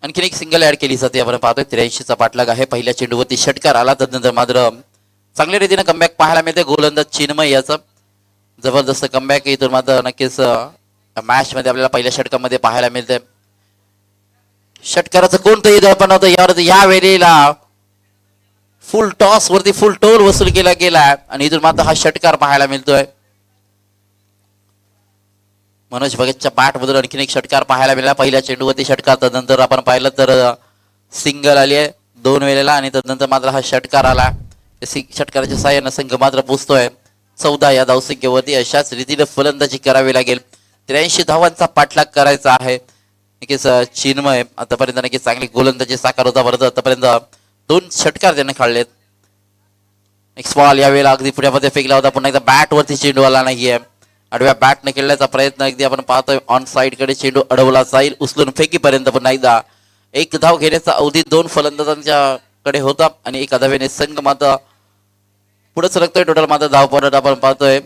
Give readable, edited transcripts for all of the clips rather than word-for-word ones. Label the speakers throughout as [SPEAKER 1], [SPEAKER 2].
[SPEAKER 1] आणखीन एक single add केली जाते. आपण पाहतोय 83चा पाठलाग आहे. पहिल्या चेंडूवरती षटकार आला, त्यानंतर मात्र चांगल्या रीतीने कमबॅक पाहायला मिळते. गोलंदाज चिन्मय याचं जबरदस्त कमबॅक इथून मात्र नक्कीच मॅच मध्ये आपल्याला पहिल्या षटकामध्ये पाहायला मिळते. षटकाराचं कोणतंही दडपण होतं यावर या वेळेला फुल टॉस वरती फुल टोल वसूल केला गेला आणि इथून मात्र हा षटकार पाहायला मिळतोय. मनोज भगतच्या बॅट मधून आणखीन एक षटकार पाहायला मिळाला. पहिल्या चेंडूवरती षटकार, त्यानंतर आपण पाहिलं तर सिंगल आली आहे 2 वेळेला आणि त्यानंतर मात्र हा षटकार आला. षटकाराच्या साहाय्यानं संघ मात्र पोहोचतोय 14 या धावसंख्येवरती. अशाच रीतीने फलंदाजी करावी लागेल. 83 धावांचा पाठलाग करायचा आहे. नक्कीच चिन्मय आतापर्यंत नक्कीच चांगली गोलंदाजी साकार होता. परत आतापर्यंत 2 षटकार त्याने काढलेत. नेक्स्ट बॉल यावेळेला अगदी पुढ्यामध्ये फेकला होता, पुन्हा एकदा बॅट वरती चेंडू आला नाहीये. आडव्या बॅटने खेळण्याचा प्रयत्न अगदी आपण पाहतोय. ऑन साइड कडे चेंडू अडवला जाईल उचलून फेकीपर्यंत, पुन्हा एकदा एक धाव घेण्याचा अवधी 2 फलंदाजांच्या कडे होता आणि एका धावेने संघ मात्र पुढे सरकतोय. टोटल मात्र धाव परत आपण पाहतोय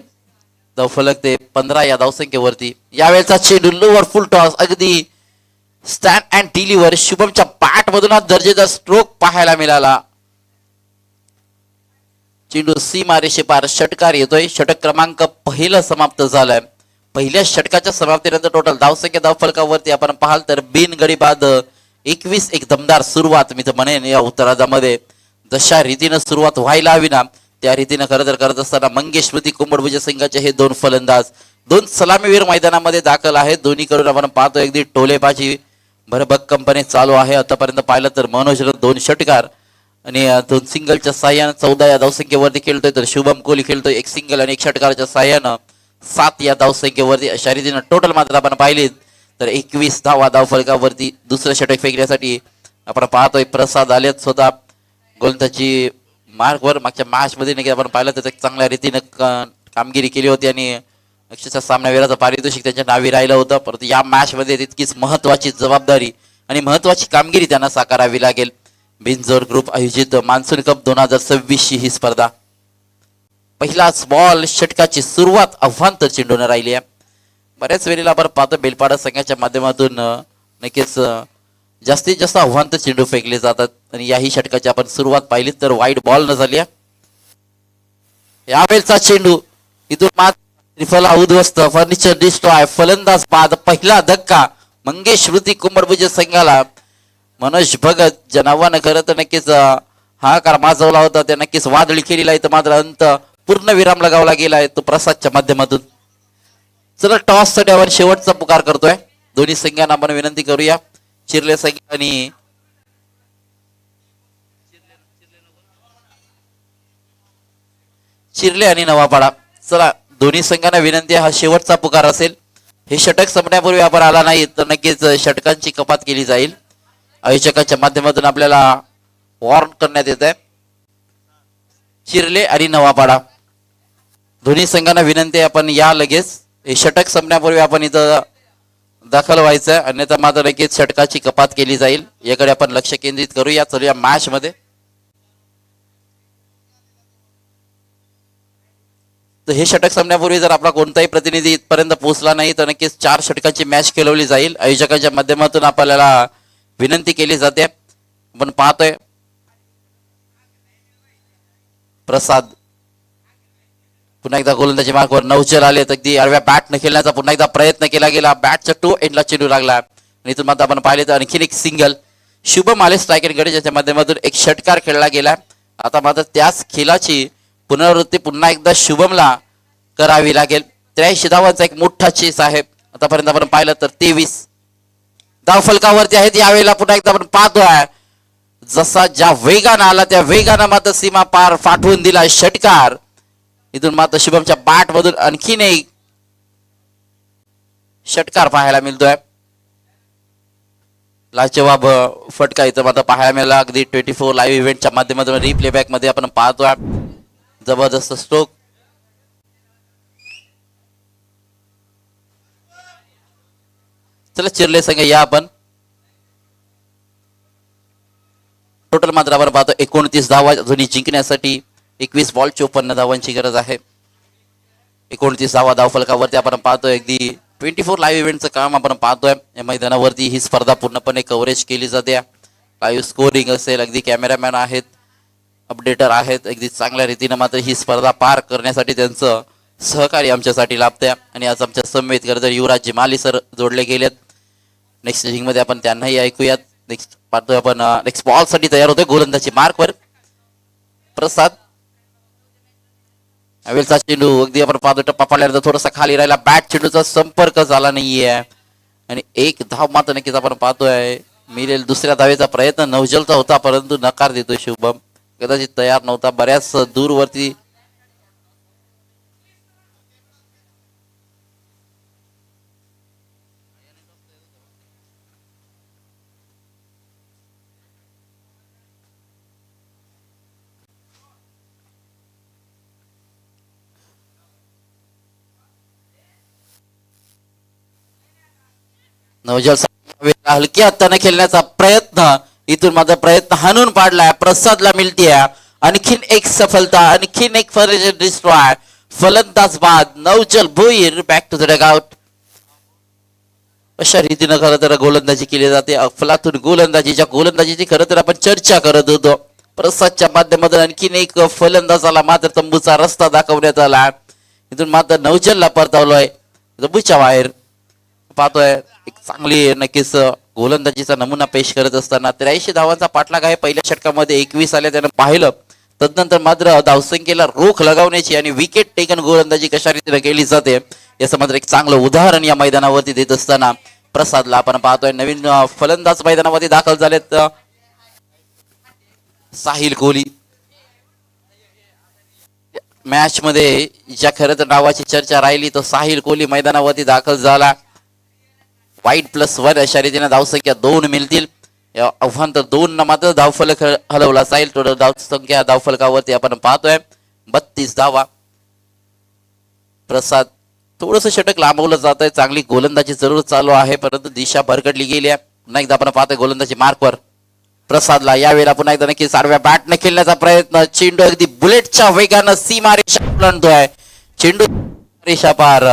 [SPEAKER 1] धाव फलक ते 15 या धावसंख्येवरती. यावेळेचा चेंडू लोवर फुल टॉस अगदी स्टँड अँड डिलिव्हर शुभमच्या बॅट मधून दर्जेदार स्ट्रोक पाहायला मिळाला. चेंडू सीमारेषे पार षटकार येतोय. षटक क्रमांक पहिलं समाप्त झालंय. पहिल्या षटकाच्या समाप्तीनंतर टोटल धावसंख्या धाव फलकावरती आपण पाहाल तर बिनगडी बाद 21 एक दमदार सुरुवात मी तर म्हणेन या उत्तरार्धामध्ये. जशा रीतीनं सुरुवात व्हायला हवी ना त्या रीतीनं खरं तर करत असताना मंगेश स्मृती कुंभडभुज संघाचे हे 2 फलंदाज 2 सलामीवीर मैदानामध्ये दाखल आहेत. दोन्हीकडून आपण पाहतो अगदी टोलेबाजी भरभक्कमपणे चालू आहे. आतापर्यंत पाहिलं तर मनोजनं 2 षटकार आणि 2 सिंगलच्या साह्यानं 14 या धावसंख्येवरती खेळतोय, तर शुभम कोहली खेळतोय 1 सिंगल आणि 1 षटकाराच्या साह्यानं 7 या धावसंख्येवरती. अशा रीतीनं टोटल मात्र आपण पाहिलीत तर 21 धावा धाव फलकावरती. दुसरं षटक फेकण्यासाठी आपण पाहतोय प्रसाद आलेत स्वतः गोलंदाजी मार्कवर. मागच्या मॅच मध्ये आपण पाहिलं तर चांगल्या रीतीनं कामगिरी केली होती आणि अक्षरशः सामनावीराचं पारितोषिक त्यांच्या नावी राहिलं होतं. परंतु या मॅच मध्ये तितकीच महत्वाची जबाबदारी आणि महत्वाची कामगिरी त्यांना साकारावी लागेल. बिनजोर ग्रुप आयोजित मान्सून कप 2026 ही स्पर्धा. पहिलाच बॉल षटकाची सुरुवात आव्हान तर चेंडून राहिली आहे. बऱ्याच वेळेला आपण पाहतो बेलपाडा संघाच्या माध्यमातून नक्कीच जास्तीत जास्त आव्हान तर चेंडू फेकले जातात आणि याही षटकाची आपण सुरुवात पाहिली तर वाईड बॉल न झाली. यावेळचा चेंडू इथून मात्र उद्ध्वस्त फर्निचर डिस्ट्रॉय फलंदाज बाद. पहिला धक्का मंगेश स्मृती कुंभडभुज संघाला. मनोज भगत ज्या नावानं खरं तर नक्कीच हाकार माजवला होता त्या नक्कीच वादळी केलेला आहे. तर मात्र अंत पूर्ण विराम लगावला गेला आहे तो प्रसादच्या माध्यमातून. चला टॉस साठी आपण शेवटचा पुकार करतोय. दोन्ही संघांना आपण विनंती करूया. चिरले संघ आणि चिरले आणि नवापाडा, चला दोन्ही संघांना विनंती हा शेवटचा पुकार असेल. हे षटक संपण्यापूर्वी आपण आला नाही तर नक्कीच षटकांची कपात केली जाईल. आयोजकाच्या माध्यमातून आपल्याला वॉर्न करण्यात येत आहे. चिरले आणि नवापाडा दोन्ही संघांना विनंती आहे आपण या लगेच. हे षटक संपण्यापूर्वी आपण इथं दाखल व्हायचं, अन्यथा मात्र नक्कीच षटकाची कपात केली जाईल. याकडे आपण लक्ष केंद्रित करूया. चलूया मॅच मध्ये. तर हे षटक संपण्यापूर्वी जर आपला कोणताही प्रतिनिधी इथपर्यंत पोहोचला नाही तर नक्कीच 4 षटकांची मॅच खेळवली जाईल. आयोजकांच्या माध्यमातून आपल्याला विनंती केली जाते. आपण पाहतोय प्रसाद पुन्हा एकदा गोलंदाजी मार्कवर नवचल आले. अगदी आडव्या बॅट न खेळण्याचा पुन्हा एकदा प्रयत्न केला गेला. बॅटच्या टो एंडला चेंडू लागला आणि इथून मात्र आपण पाहिले तर आणखीन एक सिंगल शुभम आले स्ट्रायकरकडे, ज्याच्या माध्यमातून 1 षटकार खेळला गेला. आता मात्र त्याच खेळाची पुनरावृत्ती पुन्हा एकदा शुभमला करावी लागेल. 83 धावांचा एक मोठा चेस आहे. आतापर्यंत आपण पाहिलं तर 23 धाव फलकावरती आहेत. यावेळेला पुन्हा एकदा आपण पाहतोय जसा ज्या वेगानं आला त्या वेगानं मात्र सीमा पार फाटवून दिला षटकार. इथून मात्र शुभमच्या बॅट मधून आणखीन एक षटकार पाहायला मिळतोय. लाजवाब फटका इथं मात्र पाहायला मिळाला. अगदी 24 लाईव्ह इव्हेंटच्या माध्यमातून रिप्ले बॅक मध्ये आपण पाहतोय जबरदस्त स्ट्रोक. चला चिरले संघ या आपण. टोटल मात्र आपण पाहतो 29 धावा अजूनही जिंकण्यासाठी 21 बॉल 54 धावांची गरज आहे. 29 धावा धाव फलकावरती आपण पाहतोय अगदी 24 लाईव्ह इव्हेंटचं काम आपण पाहतोय. या मैदानावरती ही स्पर्धा पूर्णपणे कव्हरेज केली जाते. लाईव्ह स्कोरिंग असेल, अगदी कॅमेरामॅन आहेत, अपडेटर आहेत, अगदी चांगल्या रीतीने मात्र ही स्पर्धा पार करण्यासाठी त्यांचं सहकार्य आमच्यासाठी लाभते. आणि आज आमच्या समवेत खरं युवराज जिमाली सर जोडले गेलेत. नेक्स्ट इनिंग मध्ये आपण त्यांनाही ऐकूयात. नेक्स्ट पाहतोय आपण नेक्स्ट बॉल साठी तयार होतोय. गोलंदाजी मार्कवर प्रसाद. अवेलचा चेंडू अगदी आपण पाहतो टप्पा पडल्यानंतर थोडासा खाली राहिला. बॅट चेंडूचा संपर्क झाला नाहीये आणि एक धाव मात्र नक्कीच आपण पाहतोय मिळेल. दुसऱ्या धावेचा प्रयत्न नवजलचा होता परंतु नकार देतोय शुभम. कदाचित तयार नव्हता, बऱ्याच दूरवरती नवजल हलक्या हाताने खेळण्याचा प्रयत्न, इथून माझा प्रयत्न हाणून पाडलाय. प्रसादला मिळते आणखीन एक सफलता, आणखीन एक डिस्ट्रॉय. फलंदाज बाद. Navjal Bhoir back to the dugout. अशा रीतीनं खरं तर गोलंदाजी केली जाते. अफलातून गोलंदाजीची खरं तर आपण चर्चा करत होतो. प्रसादच्या माध्यमातून आणखीन एक फलंदाजाला मात्र तंबूचा रस्ता दाखवण्यात आला. इथून मात्र नवजलला परतावलोय तंबूच्या बाहेर. पाहतोय एक चांगली नक्कीच गोलंदाजीचा नमुना पेश करत असताना 83 धावांचा पाठलाग आहे. पहिल्या षटकामध्ये 21 आल्या त्यानं पाहिलं. तदनंतर मात्र धावसंख्येला रोख लगावण्याची आणि विकेट टेकन गोलंदाजी कशा रीतीने केली जाते याचं मात्र एक चांगलं उदाहरण या मैदानावरती देत असताना प्रसादला आपण पाहतोय. नवीन फलंदाज मैदानावरती दाखल झालेत. साहिल कोहली मॅच मध्ये ज्या खरं तर नावाची चर्चा राहिली तो साहिल कोहली मैदानावरती दाखल झाला. वाईट +1 अशा रीतीने धावसंख्या 2 मिळतील. आव्हान तर 2 मात्र धावफलक हलवला जाईल. टोटल धावसंख्या धावफलकावरती आपण पाहतोय 32 धावा. प्रसाद थोडस षटक लांबवलं जात आहे. चांगली गोलंदाजी जरूर चालू आहे परंतु दिशा भरकटली गेली आहे. पुन्हा एकदा आपण पाहतोय गोलंदाजी मार्कवर प्रसादला. यावेळेला पुन्हा एकदा नक्की साडव्या बॅटने खेळण्याचा प्रयत्न. चेंडू अगदी बुलेटच्या वेगानं सीमारेषा ओलांडतोय. चेंडू रेषा पार.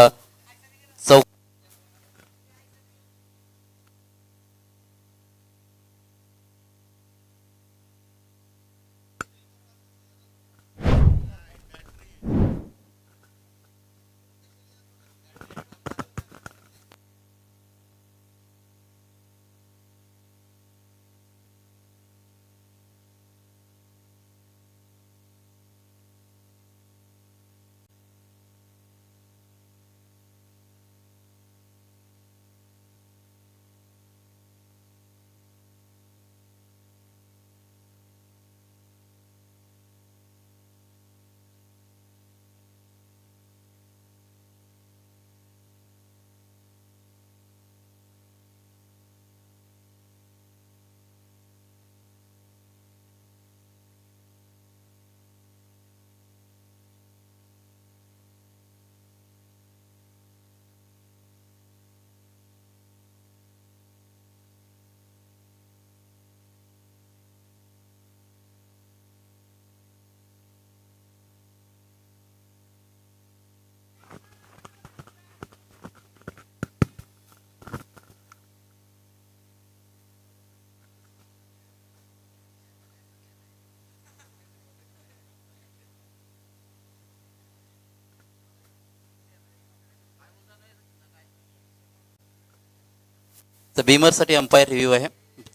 [SPEAKER 1] तर बीमर साठी अंपायर रिव्ह्यू आहे,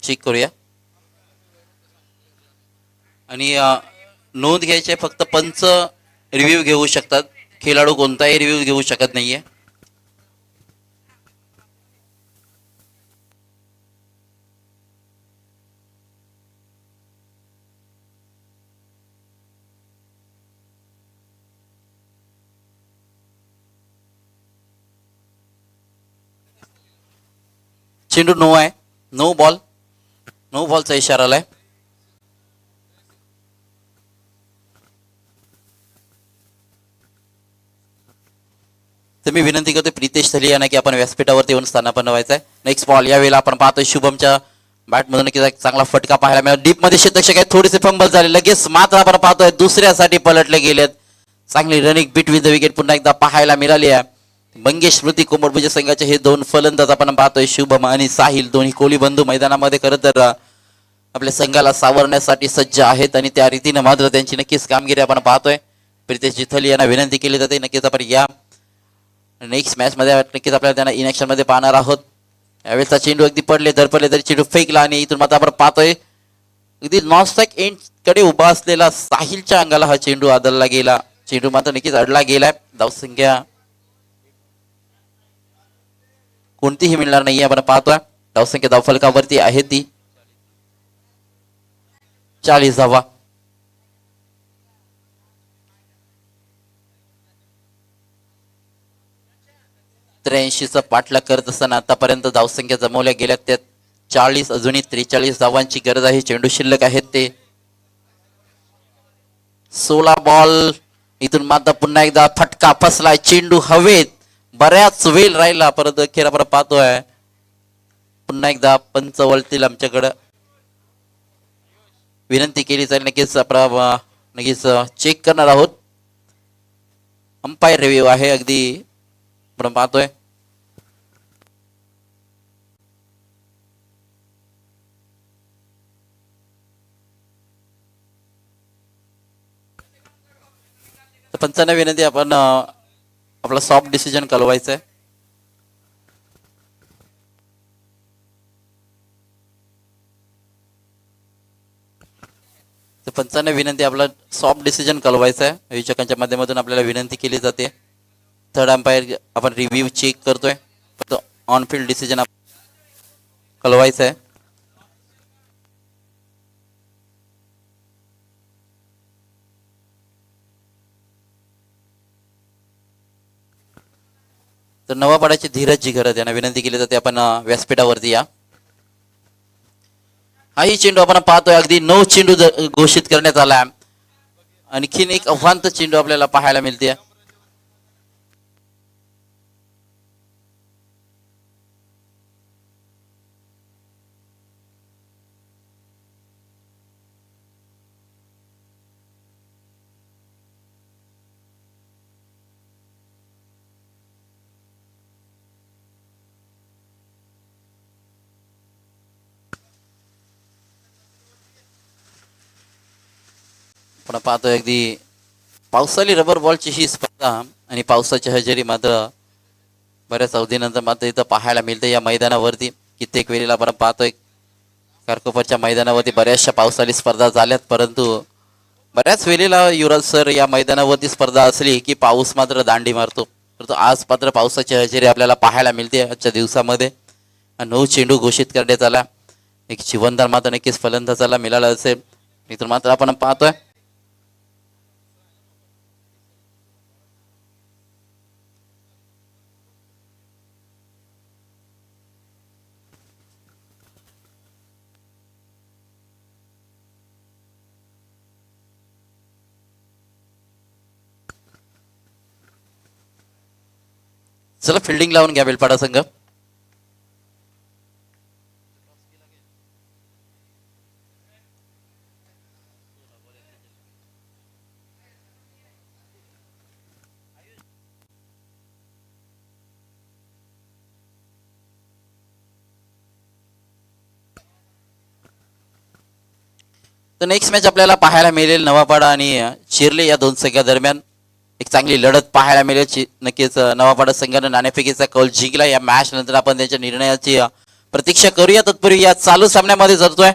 [SPEAKER 1] चेक करूया. आणि नोंद घ्यायची आहे फक्त पंच रिव्ह्यू घेऊ शकतात. खेळाडू कोणताही रिव्ह्यू घेऊ शकत नाहीये. चेंडू नो आहे, नो बॉलचा इशारा आलाय. तर मी विनंती करतो प्रितेश थली यांना की आपण व्यासपीठावरती येऊन स्थानापन्न व्हायचंय. नेक्स्ट बॉल यावेळेला आपण पाहतोय शुभमच्या बॅटमधून एक चांगला फटका पाहायला मिळाला. डीप मध्ये शतक थोडेसे फंबल झाले. लगेच मात्र आपण पाहतोय दुसऱ्यासाठी पलटले गेलेत. चांगली रनिंग बिटवीन द विकेट पुन्हा एकदा पाहायला मिळाली आहे. मंगेश स्मृती कोमरभुज संघाचे हे दोन फलंदाज आपण पाहतोय. शुभम आणि साहिल दोन्ही कोहली बंधू मैदानामध्ये खरं तर आपल्या संघाला सावरण्यासाठी सज्ज आहेत आणि त्या रीतीने मात्र त्यांची नक्कीच कामगिरी आपण पाहतोय. प्रितेश जिथल यांना विनंती केली जाते नक्कीच आपण या नेक्स्ट मॅच मध्ये नक्कीच आपल्याला त्यांना इनॅक्शन मध्ये पाहणार आहोत. यावेळेचा चेंडू अगदी पडले धरपडले तरी चेंडू फेकला आणि इथून मात्र आपण पाहतोय अगदी नॉनस्ट्राईक एंड कडे उभा असलेला साहिलच्या अंगाला हा चेंडू आदळला गेला. चेंडू मात्र नक्कीच अडला गेलाय. धावसंख्या कोणतीही मिळणार नाहीये आपण पाहतोय. धावसंख्या धावफलकावरती आहे ती 40 धावा. 83चा पाठलाग करत असताना आतापर्यंत धावसंख्या जमवल्या गेल्या त्यात 40 अजूनही 43 धावांची गरज आहे. चेंडू शिल्लक आहेत ते 16 बॉल. इथून मात्र पुन्हा एकदा फटका फसलाय. चेंडू हवेत बऱ्याच वेळ राहिला परत अखेर आपण पाहतोय पुन्हा एकदा पंच वळतील आमच्याकडे विनंती केली जाईल. नक्कीच चेक करणार आहोत. अंपायर रिव्ह्यू आहे अगदी आपण पाहतोय. पंचांना विनंती आपण आपला सॉफ्ट डिसिजन कळवायचं आहे. पंचांना विनंती आपला सॉफ्ट डिसिजन कळवायचं आहे. विवेचकांच्या माध्यमातून आपल्याला विनंती केली जाते. थर्ड अंपायर आपण रिव्ह्यू चेक करतोय. फक्त ऑन फील्ड डिसिजन कळवायचं आहे. तर नवापाड्याची धीरज जी गरज यांना विनंती केली जाते आपण व्यासपीठावरती या. हाही चेंडू आपण पाहतोय अगदी 9 चेंडू घोषित करण्यात आला. आणखीन एक अव्हांत चेंडू आपल्याला पाहायला मिळते. आपण पाहतोय अगदी पावसाळी रबर बॉलची ही स्पर्धा आणि पावसाची हजेरी मात्र बऱ्याच अवधीनंतर मात्र इथं पाहायला मिळते या मैदानावरती. कित्येक वेळेला आपण पाहतोय कारकोपरच्या मैदानावरती बऱ्याचशा पावसाळी स्पर्धा झाल्यात परंतु बऱ्याच वेळेला युवराज सर या मैदानावरती स्पर्धा असली की पाऊस मात्र दांडी मारतो. परंतु आज मात्र पावसाची हजेरी आपल्याला पाहायला मिळते आजच्या दिवसामध्ये. 9 चेंडू घोषित करण्यात आला. एक जीवनदार मात्र नक्कीच फलंदाजाला मिळाला असेल. इथून मात्र आपण पाहतोय चला फिल्डिंग लावून घ्या बेलपाडा संघ. तर नेक्स्ट मॅच आपल्याला पाहायला मिळेल नवापाडा आणि चिर्ले या दोन संघादरम्यान एक चांगली लढत पाहायला मिळेल. नक्कीच नवापाडा संघाने नाणेफेकीचा कौल जिंकला. या मॅच नंतर आपण त्यांच्या निर्णयाची प्रतीक्षा करूया. तत्पूर्वी या चालू सामन्यामध्ये जरतोय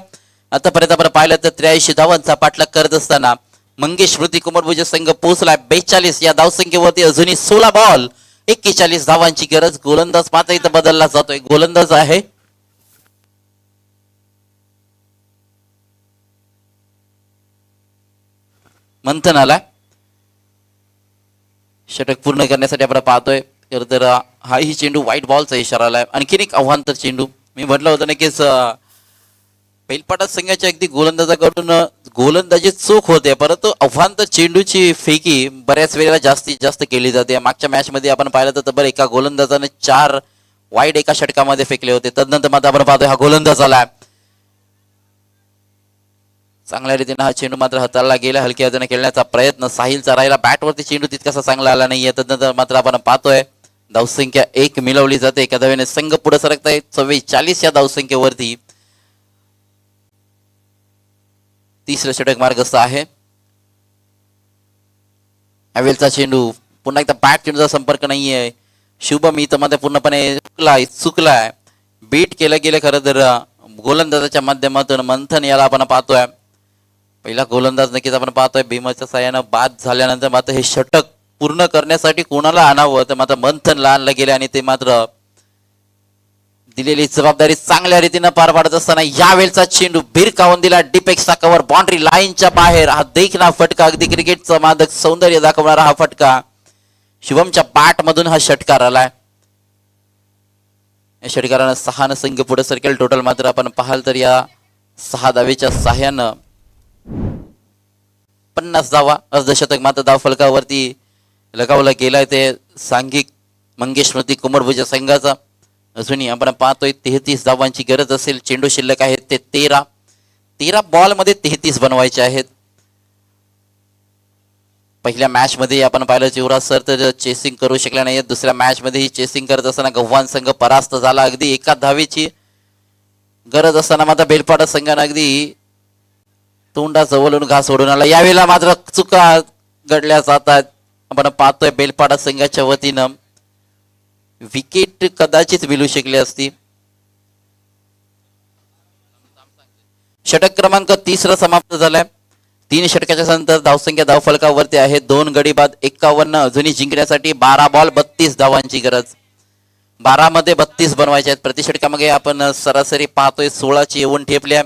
[SPEAKER 1] आतापर्यंत आपण पाहिलं तर 83 धावांचा पाठलाग करत असताना मंगेश स्मृती कुमारभुज संघ पोहोचलाय 42 या धावसंख्येवरती. अजूनही 16 बॉल 41 धावांची गरज. गोलंदाज मात्र इथं बदलला जातोय. गोलंदाज आहे मंथनाला. षटक पूर्ण करण्यासाठी आपण पाहतोय तर हाही चेंडू व्हाईट बॉलचा इशारा आलाय. आणखीन एक आव्हांतर चेंडू मी म्हटलं होतं नक्कीच बैलपाटा संघाच्या अगदी गोलंदाजाकडून गोलंदाजी चूक होते परंतु आव्हांतर चेंडूची फेकी बऱ्याच वेळेला जास्तीत जास्त केली जाते. मागच्या मॅच मध्ये आपण पाहिलं तर तब्बल एका गोलंदाजाने 4 वाईड एका षटकामध्ये फेकले होते. तदनंतर मात्र आपण पाहतोय हा गोलंदाज आला. चांगल्या रीतीने हा चेंडू मात्र हाताळला गेला. हलक्या हाताने खेळण्याचा प्रयत्न साहिलचा राहिला. बॅटवरती चेंडू तितकासा चांगला आला नाहीये. तदनंतर मात्र आपण पाहतोय धावसंख्या 1 मिळवली जाते. एका धावेने संघ पुढे सरकत आहे 44 या धावसंख्येवरती. तिसरं षटक मार्गस्थ आहे. अवेलचा चेंडू पुन्हा एकदा बॅट चेंडूचा संपर्क नाहीये. शुभम इथं मध्ये पूर्णपणे चुकलाय. बीट केलं गेलं खरं तर गोलंदाजाच्या माध्यमातून मंथन याला आपण पाहतोय. पहिला गोलंदाज नक्कीच आपण पाहतोय. भीमाच्या साह्यानं बाद झाल्यानंतर मात्र हे षटक पूर्ण करण्यासाठी कोणाला आणावं तर मात्र मंथनला आणलं गेले आणि ते मात्र दिलेली जबाबदारी चांगल्या रीतीनं पार पाडत असताना यावेळचा चेंडू भिरकावून दिला. डिपेक्सचा कव्हर बाउंड्री लाईनच्या बाहेर. हा देखना फटका, अगदी क्रिकेटचा मादक सौंदर्य दाखवणारा हा फटका. शुभमच्या बॅट मधून हा षटकार आलाय. या षटकारानं 6 संघ पुढे सरकेल. टोटल मात्र आपण पाहाल तर या 6 धावेच्या साह्यानं 50 धावा. अर्धशतक मात्र धाव फलकावरती लगावला गेलाय ते सांघिक मंगेश स्मृती कुमरभुजा संघाचा. अजूनही आपण पाहतोय 33 धावांची गरज असेल. चेंडू शिल्लक आहेत ते 13 बॉल मध्ये 33 बनवायचे आहेत. पहिल्या मॅच मध्ये आपण पाहिलं युवराज सर तर चेसिंग करू शकले नाही. दुसऱ्या मॅच मध्ये ही चेसिंग करत असताना गव्हाण संघ परास्त झाला. अगदी एका धावेची गरज असताना मात्र बेलपाडा संघानं अगदी तोंडाजवळून घास ओढून आला. यावेळेला मात्र चुका घडल्या जातात. आपण पाहतोय बेलपाडा संघाच्या वतीनं विकेट कदाचित मिळू शकली असती. षटक क्रमांक 3 समाप्त झालाय. 3 षटकाच्या नंतर धावसंख्या धाव फलकावरती आहे 2 गडी बाद 51. अजूनही जिंकण्यासाठी 12 बॉल 32 धावांची गरज. 12 मध्ये 32 बनवायचे आहेत. प्रति षटकामध्ये आपण सरासरी पाहतोय 16 ची येऊन ठेपल्या.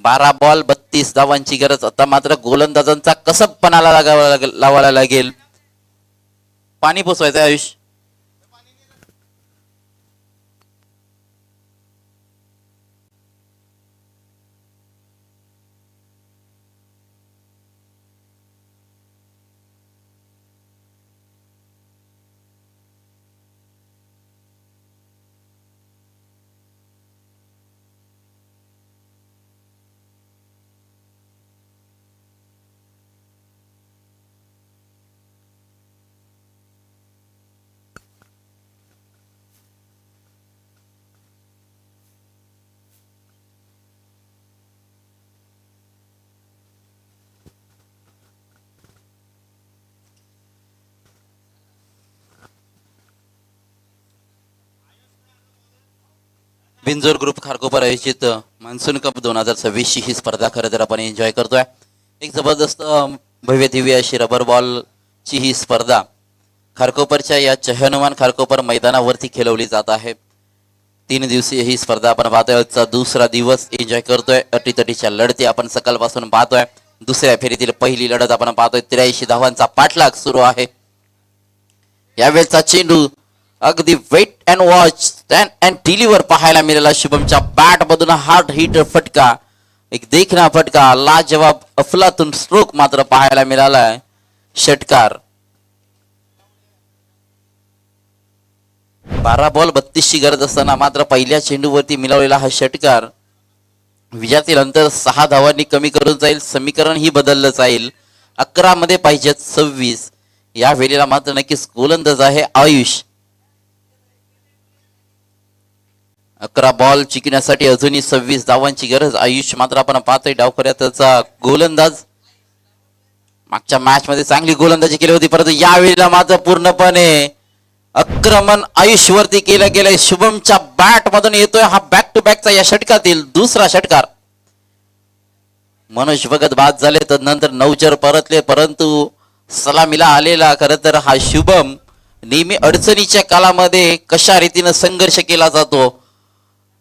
[SPEAKER 1] 12 बॉल 32 धावांची गरज. आता मात्र गोलंदाजांचा कसबपणाला लावायला लागेल. पाणी पोचवायचं आयुष. बिंजोर ग्रुप खारकोपर आयोजित मान्सून कप 2026 ही स्पर्धा खरं तर आपण एन्जॉय करतोय. एक जबरदस्त भव्य दिव्य अशी रबर बॉल ची ही स्पर्धा खारकोपरच्या या चहनुमान खारकोपर मैदानावरती खेळवली जात आहे. 3 दिवसीय ही स्पर्धा आपण पाहतोय. आजचा दुसरा दिवस एन्जॉय करतोय. अटीतटीच्या लढती आपण सकाळपासून पाहतोय. दुसऱ्या फेरीतील पहिली लढत आपण पाहतोय. 83 धावांचा पाठलाग सुरू आहे. यावेळचा चेंडू अगदी wait and watch stand and deliver पाहायला मिळाला. शुभमच्या बॅट मधून हार्ड हिटर फटका, एक देखना फटका, लाजवाब अफलातून स्ट्रोक मात्र पाहायला मिळाला. षटकार 12 बॉल 32 ची गरज असताना मात्र पहिल्या चेंडूवरती मिळवलेला हा षटकार विजयातील अंतर 6 धावांनी कमी करून जाईल. समीकरण ही बदललं जाईल. 11 मध्ये पाहिजेत 26. या वेळेला मात्र नक्कीच गोलंदाज आहे आयुष. 11 बॉल जिंकण्यासाठी अजूनही 26 धावांची गरज. आयुष मात्र आपण पाहतोय डावखऱ्याचा गोलंदाज. मागच्या मॅच मध्ये चांगली गोलंदाजी केली होती परंतु यावेळेला मात्र पूर्णपणे आक्रमण आयुष वरती केलं गेलंय. शुभमच्या बॅट मधून येतोय हा बॅक टू बॅकचा या षटकातील दुसरा षटकार. मनोज भगत बाद झाले तर नंतर नवचर परतले परंतु सलामीला आलेला खरं तर हा शुभम नेहमी अडचणीच्या काळामध्ये कशा रीतीनं संघर्ष केला जातो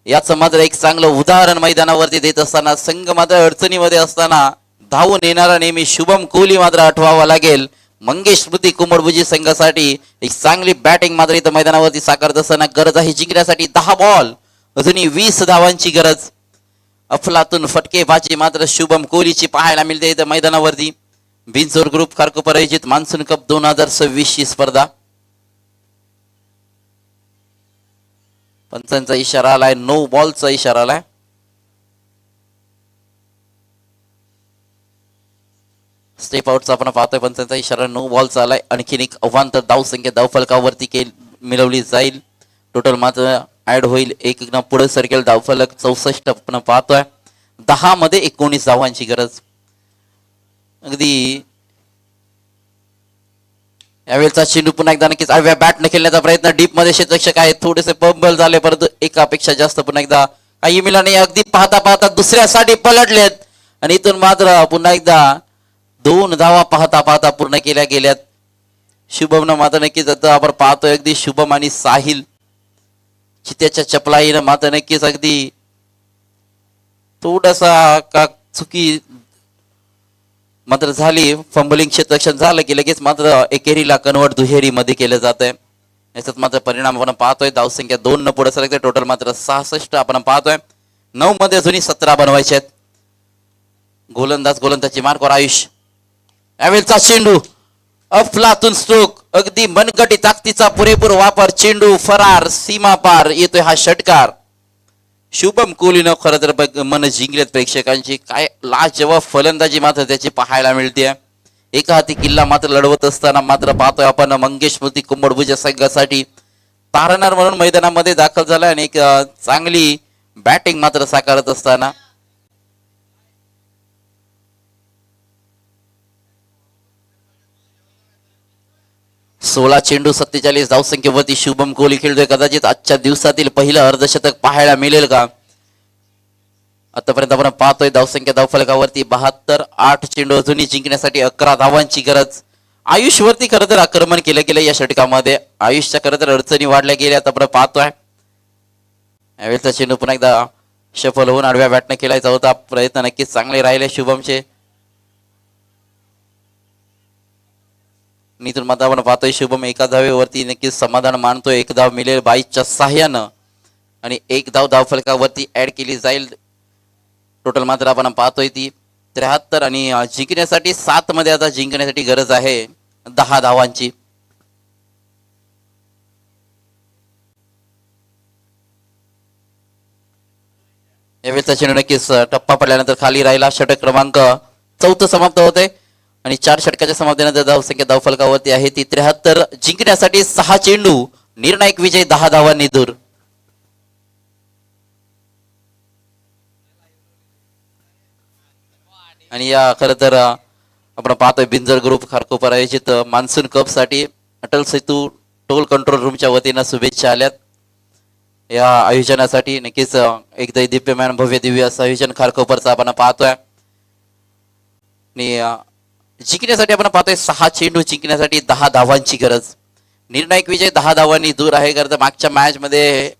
[SPEAKER 1] याचं मात्र एक चांगलं उदाहरण मैदानावरती देत असताना संघ मात्र अडचणीमध्ये असताना धावून येणारा नेहमी शुभम कोहली मात्र आठवावा लागेल. मंगेश स्मृती कुमरभुजी संघासाठी एक चांगली बॅटिंग मात्र इथं मैदानावरती साकारत असताना गरज आहे जिंकण्यासाठी 10 बॉल अजूनही 20 धावांची गरज. अफलातून फटकेबाजी मात्र शुभम कोहलीची पाहायला मिळते इथं मैदानावरती. बिंजोर ग्रुप खारकोपर आयोजित मान्सून कप 2026 ही स्पर्धा. पंचांचा इशारा आलाय. 9 बॉलचा इशारा आलाय. स्टेप आउटचा आपण पाहतोय. पंचांचा इशारा 9 बॉलचा आलाय. आणखीन एक आव्हान तर धाव संख्या धाव फलकावरती मिळवली जाईल. टोटल मात्र ऍड होईल. एक पुढे सरकेल धावफलक 64 आपण पाहतोय. 10 मध्ये 19 धावांची गरज. अगदी यावेळेचा चेंडू पुन्हा एकदा नक्कीच आडव्या बॅटने खेळण्याचा प्रयत्न. डीप मध्ये क्षेत्ररक्षक आहे, थोडेसे पंबल झाले परंतु एकापेक्षा जास्त पुन्हा एकदा काही मिळालं नाही. अगदी पाहता पाहता दुसऱ्यासाठी पलटलेत आणि इथून मात्र पुन्हा एकदा 2 धावा पाहता पाहता पूर्ण केल्या गेल्यात. शुभमनं मात्र नक्कीच आता आपण पाहतोय अगदी शुभम आणि साहिल चित्याच्या चपलाईनं मात्र नक्कीच अगदी थोडासा का चुकी मात्र झाली. फंबलिंग क्षेत्ररक्षण झालं की लगेच मात्र एकेरीला कन्वर्ट दुहेरी मध्ये केलं जात आहे. याचाच मात्र परिणाम आपण पाहतोय. धावसंख्या 2 न पुढे सरकते. टोटल मात्र 66 आपण पाहतोय. 9 मध्ये अजूनही 17 बनवायचे आहेत. गोलंदाजी मार्कवर आयुष. यावेळेचा चेंडू अफलातून स्ट्रोक, अगदी मनगटी ताकदीचा पुरेपूर वापर. चेंडू फरार, सीमा पार येतोय हा षटकार. शुभम कोहलीनं खरं तर मन जिंकलेत प्रेक्षकांची. काय लाजवाब फलंदाजी मात्र त्याची पाहायला मिळते. एका हाती किल्ला मात्र लढवत असताना मात्र पाहतोय आपण मंगेश स्मृती कुंभडभुज संघासाठी तारणार म्हणून मैदानामध्ये दाखल झाला आणि एक चांगली बॅटिंग मात्र साकारत असताना 16 चेंडू 47 धावसंख्येवरती शुभम कोहली खेळतोय. कदाचित आजच्या दिवसातील पहिलं अर्धशतक पाहायला मिळेल का. आतापर्यंत आपण पाहतोय धावसंख्या धावफलकावरती 72. 8 चेंडू अजूनही जिंकण्यासाठी 11 धावांची गरज. आयुषवरती खरं तर आक्रमण केलं गेलं या षटकामध्ये. आयुषच्या खरं तर अडचणी वाढल्या गेल्या आपण पाहतोय. यावेळेचा चेंडू पुन्हा एकदा सफल होऊन आडव्या बॅटने खेळायचा होता. प्रयत्न नक्कीच चांगले राहिले शुभमचे. नितून मात्र आपण पाहतोय शुभम एका धावेवरती नक्कीच समाधान मानतोय. 1 धाव मिळेल 22च्या साह्यानं आणि 1 धाव धावफलकावरती ऍड केली जाईल. टोटल मात्र आपण पाहतोय ती 73 आणि जिंकण्यासाठी 7 मध्ये आता जिंकण्यासाठी गरज आहे 10 धावांची. यावेळेचा चेंडू नक्कीच टप्पा पडल्यानंतर खाली राहिला. षटक क्रमांक 4 समाप्त होते आणि 4 षटकाच्या समाप्तीनंतर धावसंख्या धावफलकावरती आहे ती 73. जिंकण्यासाठी 6 चेंडू, निर्णायक विजय 10 धावांनी दूर. आणि या खरं तर आपण पाहतोय बिंजर ग्रुप खारकोपर आयोजित मान्सून कप साठी अटल सेतू टोल कंट्रोल रूमच्या वतीनं शुभेच्छा आल्यात. या आयोजनासाठी नक्कीच एकदा दिव्यमान भव्य दिव्य असं आयोजन खारकोपरचं आपण पाहतोय. आणि जिंकण्यासाठी आपण पाहतोय 6 चेंडू, जिंकण्यासाठी 10 धावांची गरज. निर्णायक विजय 10 धावांनी दूर आहे. करता मागच्या मॅच मध्ये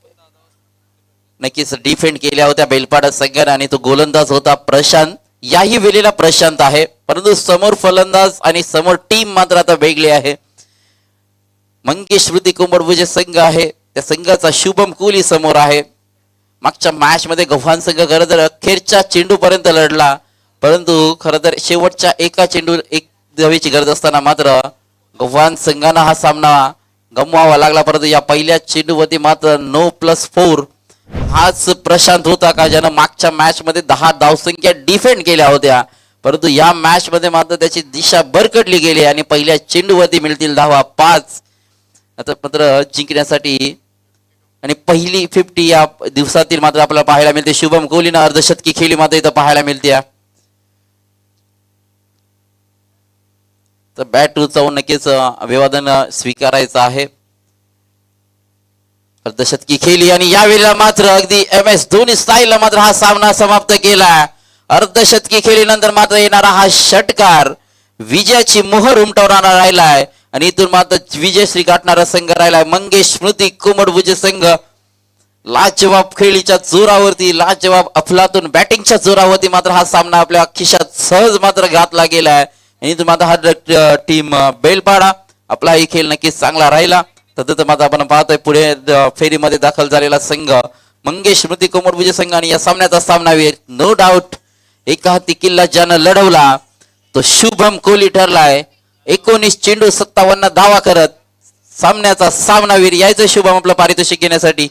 [SPEAKER 1] नक्कीच डिफेंड केल्या होत्या बेलपाडा संघाने आणि तो गोलंदाज होता प्रशांत. याही वेळेला प्रशांत आहे परंतु समोर फलंदाज आणि समोर टीम मात्र आता वेगळी आहे. मंगेश स्मृती कुंभडभुज संघ आहे, त्या संघाचा शुभम कोहली समोर आहे. मागच्या मॅच मध्ये गव्हाण संघ खरं तर अखेरच्या चेंडू पर्यंत लढला परंतु खरं तर शेवटच्या एका चेंडू 1 धावेची गरज असताना मात्र गव्हाण संघानं हा सामना गमवावा लागला. परंतु या पहिल्या चेंडूवरती मात्र 9+4 हाच प्रशांत होता का ज्यानं मागच्या मॅच मध्ये 10 धावसंख्या डिफेंड केल्या होत्या परंतु या मॅच मध्ये मात्र त्याची दिशा भरकटली गेली आणि पहिल्या चेंडूवरती मिळतील धावा 5. आता मात्र जिंकण्यासाठी आणि पहिली 50 या दिवसातील मात्र आपल्याला पाहायला मिळते. शुभम कोहलीनं अर्धशतकी खेळी मात्र इथं पाहायला मिळते. तर बॅट उचलून नक्कीच अभिवादन स्वीकारायचं आहे. अर्धशतकी खेळली आणि यावेळेला मात्र अगदी MS धोनी स्टाईल मात्र हा सामना समाप्त केला. अर्धशतकी खेळीनंतर मात्र येणारा हा षटकार विजयाची मोहर उमटवणारा राहिलाय आणि इथून मात्र विजयश्री गाठणारा संघ राहिलाय मंगेश स्मृती कुंभडभुज संघ. लाजवाब खेळीच्या जोरावरती, लाजवाब अफलातून बॅटिंगच्या जोरावरती मात्र हा सामना आपल्या खिशात सहज मात्र घातला गेलाय आणि इथून मात्र हा टीम बेलपाडा आपला ही खेळ नक्कीच चांगला राहिला. तदनंतर मात्र आपण पाहतोय पुढे फेरीमध्ये दाखल झालेला संघ मंगेश स्मृती कुंभडभुज संघ आणि या सामन्याचा सामनावीर नो डाऊट एका हाती किल्ला ज्यानं लढवला तो शुभम कोहली ठरलाय. 19 चेंडू 57 धावा करत सामन्याचा सामनावीर यायचं शुभम आपलं पारितोषिक घेण्यासाठी.